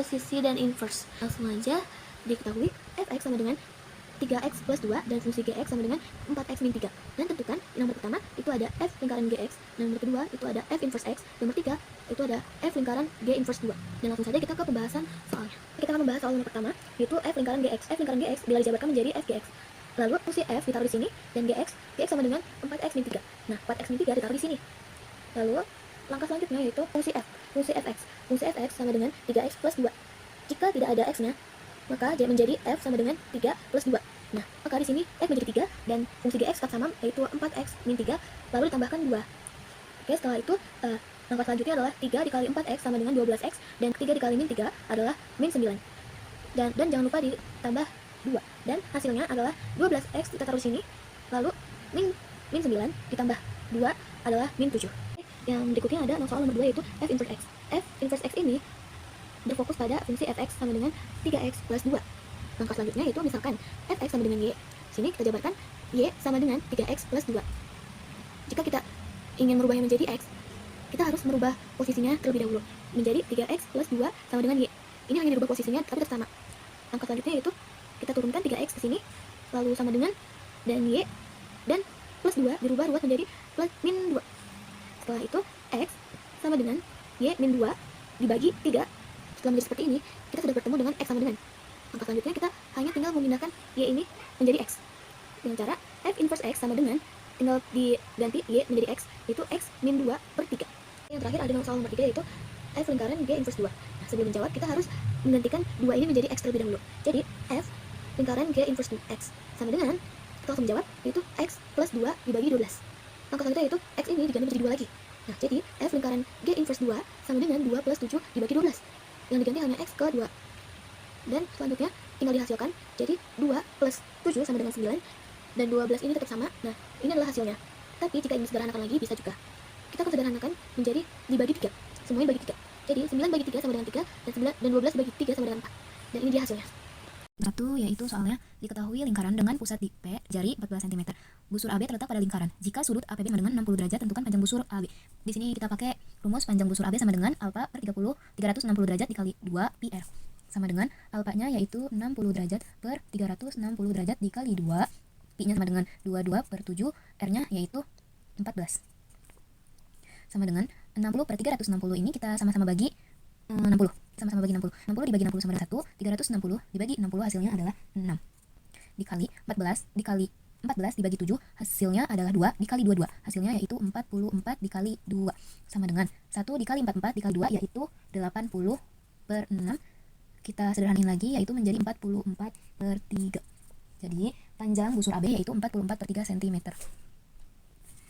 posisi dan inverse. Langsung aja diketahui fx sama dengan 3x plus 2 dan fungsi gx sama dengan 4x min 3. Dan tentukan nomor pertama itu ada f lingkaran gx, dan nomor kedua itu ada f inverse x, nomor 3 itu ada f lingkaran g inverse 2. Dan langsung saja kita ke pembahasan soalnya. Kita akan membahas soal nomor pertama, yaitu f lingkaran gx. F lingkaran gx bila dijabarkan menjadi f gx. Lalu fungsi f ditaruh di sini, dan gx sama dengan 4x min 3. Nah, 4x min 3 ditaruh di sini. Lalu langkah selanjutnya yaitu fungsi f. Fungsi fx. Fungsi fx sama dengan 3x plus 2. Jika tidak ada x-nya, maka menjadi f sama dengan 3 plus 2. Nah, maka di sini f menjadi 3 dan fungsi gx tetap sama, yaitu 4x min 3, lalu ditambahkan 2. Oke, setelah itu langkah selanjutnya adalah 3 dikali 4x sama dengan 12x, dan 3 dikali min 3 adalah min 9. Dan jangan lupa ditambah 2. Dan hasilnya adalah 12x kita taruh di sini, lalu min 9 ditambah 2 adalah min 7. Yang berikutnya ada soal nomor 2 yaitu f inverse x. F inverse x ini berfokus pada fungsi fx sama dengan 3x plus 2. Langkah selanjutnya yaitu misalkan fx sama dengan y. Sini kita jabarkan y sama dengan 3x plus 2. Jika kita ingin merubahnya menjadi x, kita harus merubah posisinya terlebih dahulu menjadi 3x plus 2 sama dengan y. Ini hanya dirubah posisinya tapi tetap sama. Langkah selanjutnya yaitu kita turunkan 3x ke sini, lalu sama dengan dan y, dan plus 2 dirubah ruas menjadi plus min 2. Setelah itu x sama dengan y min 2 dibagi 3. Setelah menjadi seperti ini, kita sudah bertemu dengan x sama dengan. Langkah selanjutnya kita hanya tinggal memindahkan y ini menjadi x. Dengan cara f inverse x sama dengan, tinggal diganti y menjadi x, yaitu x min 2 per 3. Yang terakhir ada soal nomor 3 yaitu f lingkaran g inverse 2. Nah, sebelum menjawab kita harus menggantikan 2 ini menjadi x terlebih dahulu. Jadi f lingkaran g inverse 2x sama dengan, kita langsung menjawab, yaitu x plus 2 dibagi 12. Langkah selanjutnya yaitu x ini diganti menjadi 2 lagi. Nah, jadi f lingkaran g inverse 2 sama dengan 2 plus 7 dibagi 12. Yang diganti hanya x ke 2. Dan selanjutnya tinggal dihasilkan, jadi 2 plus 7 sama dengan 9, dan 12 ini tetap sama. Nah, ini adalah hasilnya. Tapi jika ingin sederhanakan lagi, bisa juga. Kita akan sederhanakan menjadi dibagi 3. Semuanya bagi 3. Jadi 9 bagi 3 sama dengan 3, dan 12 bagi 3 sama dengan 4. Dan ini dia hasilnya. Satu, yaitu soalnya diketahui lingkaran dengan pusat di P, jari 14 cm. Busur AB terletak pada lingkaran. Jika sudut APB sama dengan 60 derajat, tentukan panjang busur AB. Di sini kita pakai rumus panjang busur AB sama dengan alfa per 360 derajat dikali 2 pi r. Sama dengan alfanya yaitu 60 derajat per 360 derajat dikali 2, pi-nya sama dengan 22 per 7, r-nya yaitu 14. Sama dengan 60 per 360 ini kita sama-sama bagi 60. Sama-sama bagi 60. 60 dibagi 60 sama dengan 1, 360 dibagi 60 hasilnya adalah 6. Dikali 14 dikali 14 dibagi 7 hasilnya adalah 2, dikali 22 hasilnya yaitu 44 dikali 2. Sama dengan 1 dikali 44 dikali 2 yaitu 80 per 6. Kita sederhanain lagi yaitu menjadi 44 per 3. Jadi panjang busur AB yaitu 44 per 3 cm.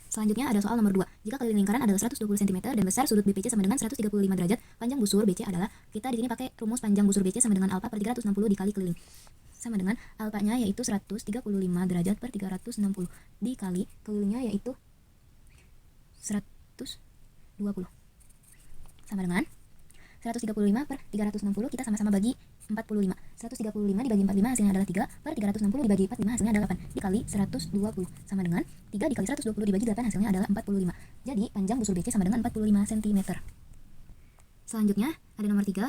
Selanjutnya ada soal nomor 2. Jika keliling lingkaran adalah 120 cm dan besar sudut BPC sama dengan 135 derajat, panjang busur BC adalah, kita di sini pakai rumus panjang busur BC sama dengan alfa per 360 dikali keliling. Sama dengan alfanya yaitu 135 derajat per 360 dikali kelilingnya yaitu 120. Sama dengan 135 per 360 kita sama-sama bagi 45. 135 dibagi 45 hasilnya adalah 3, per 360 dibagi 45 hasilnya adalah 8, dikali 120 sama dengan 3 dikali 120 dibagi 8 hasilnya adalah 45. Jadi panjang busur BC sama dengan 45 cm. Selanjutnya ada nomor 3,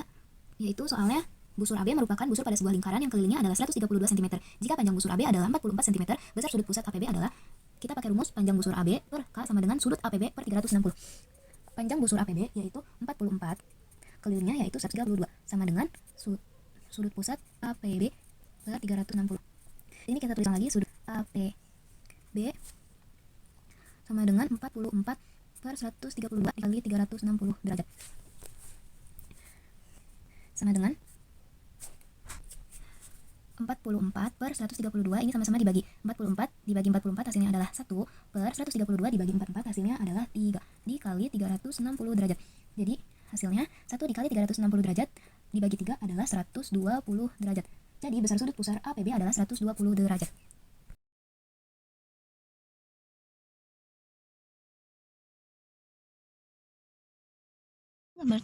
yaitu soalnya busur AB merupakan busur pada sebuah lingkaran yang kelilingnya adalah 132 cm. Jika panjang busur AB adalah 44 cm, besar sudut pusat APB adalah, kita pakai rumus panjang busur AB per K sama dengan sudut APB per 360. Panjang busur APB yaitu 44, kelilingnya yaitu 132 sama dengan sudut pusat APB per 360. Ini kita tuliskan lagi, sudut APB sama dengan 44 per 132 dikali 360 derajat. Sama dengan 44 per 132 ini sama-sama dibagi 44 dibagi 44 hasilnya adalah 1, per 132 dibagi 44 hasilnya adalah 3 dikali 360 derajat. Jadi hasilnya 1 dikali 360 derajat dibagi 3 adalah 120 derajat. Jadi besar sudut pusar APB adalah 120 derajat.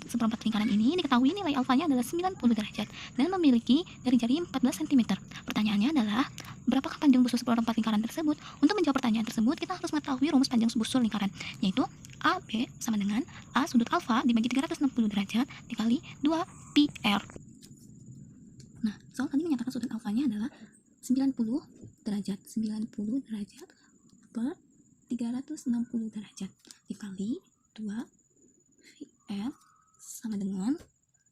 Seperempat lingkaran ini diketahui nilai alfanya adalah 90 derajat dan memiliki jari-jari 14 cm. Pertanyaannya adalah, berapakah panjang busur seperempat lingkaran tersebut? Untuk menjawab pertanyaan tersebut, kita harus mengetahui rumus panjang busur lingkaran, yaitu AB sama dengan A sudut alfa dibagi 360 derajat dikali 2 pi r. soal tadi menyatakan sudut alfanya adalah 90 derajat per 360 derajat dikali 2 VF sama dengan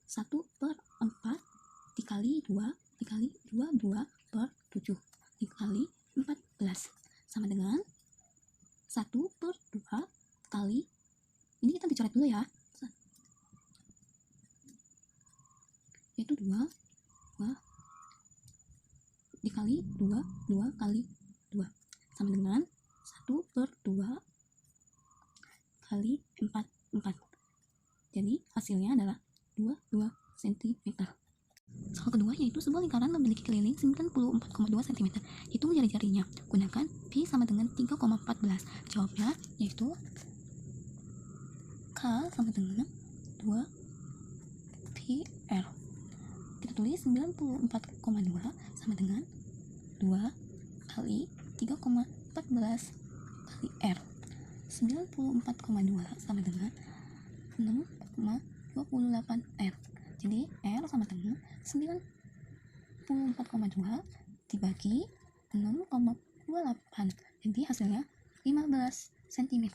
1/4 dikali 2 per 7 dikali 14 sama dengan 1/2 kali, ini kita dicoret dulu ya, yaitu 2 dikali 2 kali 2 sama dengan 1/2 kali 4. Jadi hasilnya adalah 22 cm. Soal kedua yaitu sebuah lingkaran memiliki keliling 94,2 cm. Hitung jari-jarinya. Gunakan pi sama dengan 3,14. Jawabnya yaitu K sama dengan 2 pi R. Kita tulis 94,2 sama dengan 2 kali 3,14 kali R. 94,2 sama dengan 6,28 R. Jadi R sama dengan 94,2 dibagi 6,28. Jadi hasilnya 15 cm.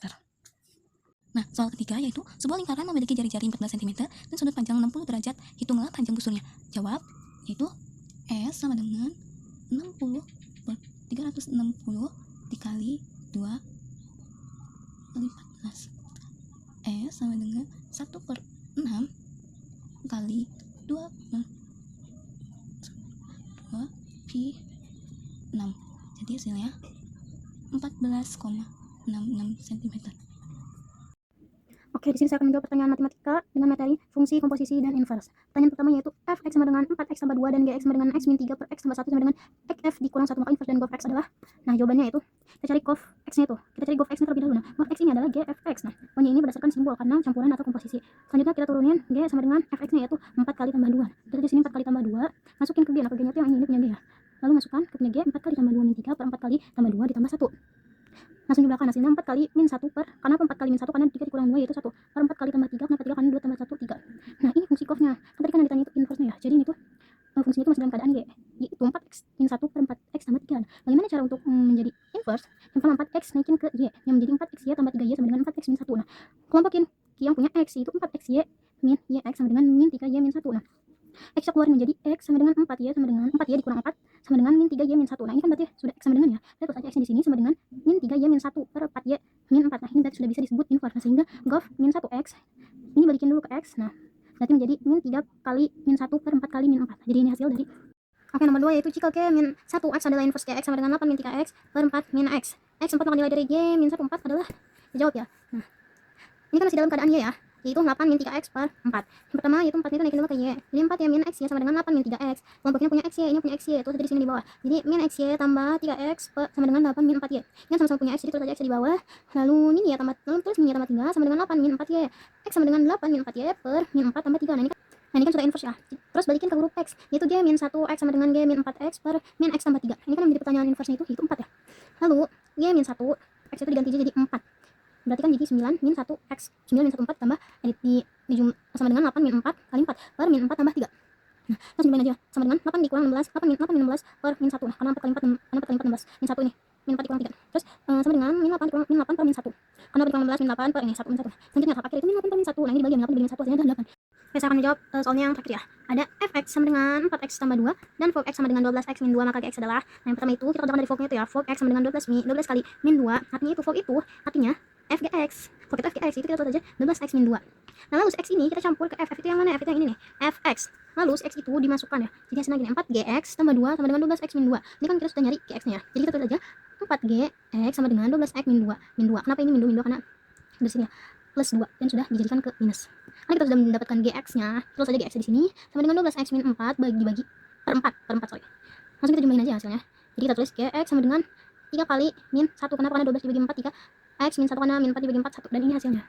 Nah, soal ketiga yaitu sebuah lingkaran memiliki jari-jari 14 cm dan sudut panjang 60 derajat. Hitunglah panjang busurnya. Jawab yaitu S sama dengan 60 per 360 dikali 2 kali 14. S sama dengan 1/6 kali 2 pi 6. Jadi hasilnya 14,66 cm. Oke, di sini saya akan menjawab pertanyaan matematika dengan materi fungsi, komposisi, dan inverse. Pertanyaan pertama yaitu fx sama dengan 4x tambah 2 dan gx sama dengan x min 3 per x tambah 1 sama dengan f dikurang 1, maka inverse dan gof x adalah, nah jawabannya itu kita cari gof x-nya itu. Kita cari gof x-nya terlebih dahulu. Nah, gof x ini adalah gfx. Nah, pokoknya ini berdasarkan simbol karena campuran atau komposisi. Selanjutnya kita turunin g sama dengan fx-nya yaitu 4 kali tambah 2. Kita di sini 4 kali tambah 2, masukin ke g. Nah, ke g-nya itu yang ini punya g ya. Lalu masukkan ke punya g 4 kali tambah 2 min 3 per 4 kali tambah 2 ditambah 1. Langsung jumlahkan hasilnya 4 kali min 1 per, kenapa 4 kali min 1? Karena 3 dikurang 2 yaitu 1 per 4 kali tambah 3, kenapa 3? Karena 2 tambah 1, 3. Nah, ini fungsi gofnya. Kan tadi kan yang ditanya itu inverse-nya ya. Jadi ini tuh fungsinya itu masih dalam keadaan y, yaitu 4x min 1 per 4x tambah 3. Bagaimana cara untuk menjadi inverse? Yang pertama 4x naikin ke y, yang menjadi 4xy tambah 3y sama dengan 4x min 1. Nah, kelompokin yang punya x yaitu 4xy min yx sama dengan min 3y min 1. Nah, x keluar menjadi x sama dengan 4y sama dengan 4y dikurang 4 sama dengan min 3y min 1. Nah, ini kan berarti sudah x sama dengan ya. Kita tulis aja x-nya di sini sama dengan min 3y min 1 per 4y min 4. Nah, ini berarti sudah bisa disebut inverse. Nah, sehingga gof min 1x ini balikin dulu ke x. Nah, berarti menjadi min 3 kali min 1 per 4 kali min 4. Jadi ini hasil dari, oke, nomor 2 yaitu jika g min 1x adalah inverse gx sama dengan 8 min 3x per 4 min x. X 4 maka nilai dari g min 1 4 adalah, dijawab ya. Nah, ini kan masih dalam keadaan y ya, yaitu 8 min 3x per 4. Yang pertama yaitu 4 itu naikin dulu ke y. Jadi 4 ya min x ya sama dengan 8 min 3x. Kelompoknya punya x y, ini punya x y, itu ada di sini di bawah. Jadi min x y tambah 3x sama dengan 8 min 4y. Ini kan sama-sama punya x, jadi terus aja x di bawah. Lalu min ya tambah, lalu terus min ya tambah 3 sama dengan 8 min 4y. X sama dengan 8 min 4y per min 4 tambah 3. Nah, ini kan sudah inverse ya. Terus balikin ke huruf x, yaitu g min 1x sama dengan g min 4x per min x tambah 3. Ini kan yang menjadi pertanyaan inverse-nya itu 4 ya. Lalu g min 1 x itu diganti jadi 4. Berarti kan jadi 9 min 1x. 9 min 1 4 tambah di sama dengan 8 min 4 kali 4 per min 4 tambah 3. Nah, langsung jumlahin aja. Sama dengan 8 dikurang 16, 8 min 16 per min 1. Nah, karena 4 kali 4, karena 4 kali 4 16. Min 1 ini. Min 4 dikurang 3. Terus sama dengan min 8 dikurang min 8 per min 1. Karena dikurang 16 min 8 per ini 1 min 1. Selanjutnya tahap akhir itu min 8 per min 1. Nah, ini dibagi min 8 dibagi min 1 hasilnya adalah 8. Oke, saya akan menjawab soalnya yang terakhir ya. Ada fx sama dengan 4x tambah 2 dan fog x sama dengan 12x min 2, maka gx adalah, nah yang pertama itu kita kerjakan dari fognya itu ya. Fog x sama dengan 12 kali min 2. Artinya itu fog itu artinya fgx. Fog itu fgx itu kita tulis aja 12x min 2. Nah, lalu x ini kita campur ke f itu yang mana? F itu yang ini nih, fx. Lalu x itu dimasukkan ya. Jadi hasilnya gini, 4gx tambah 2 sama dengan 12x min 2. Ini kan kita sudah nyari gx-nya ya. Jadi kita tulis aja 4gx sama dengan 12x min 2. Min 2. Kenapa ini min 2? Karena dari sini ya, plus 2 dan sudah dijadikan ke minus. Karena kita sudah mendapatkan gx-nya, terus aja gx di sini sama dengan 12x min 4 dibagi per 4 sorry. Langsung kita jumlahin aja hasilnya. Jadi kita tulis gx sama dengan 3 kali min 1. Kenapa? Karena 12 dibagi 4 3. X min 1 karena min 4 dibagi 4 1. Dan ini hasilnya.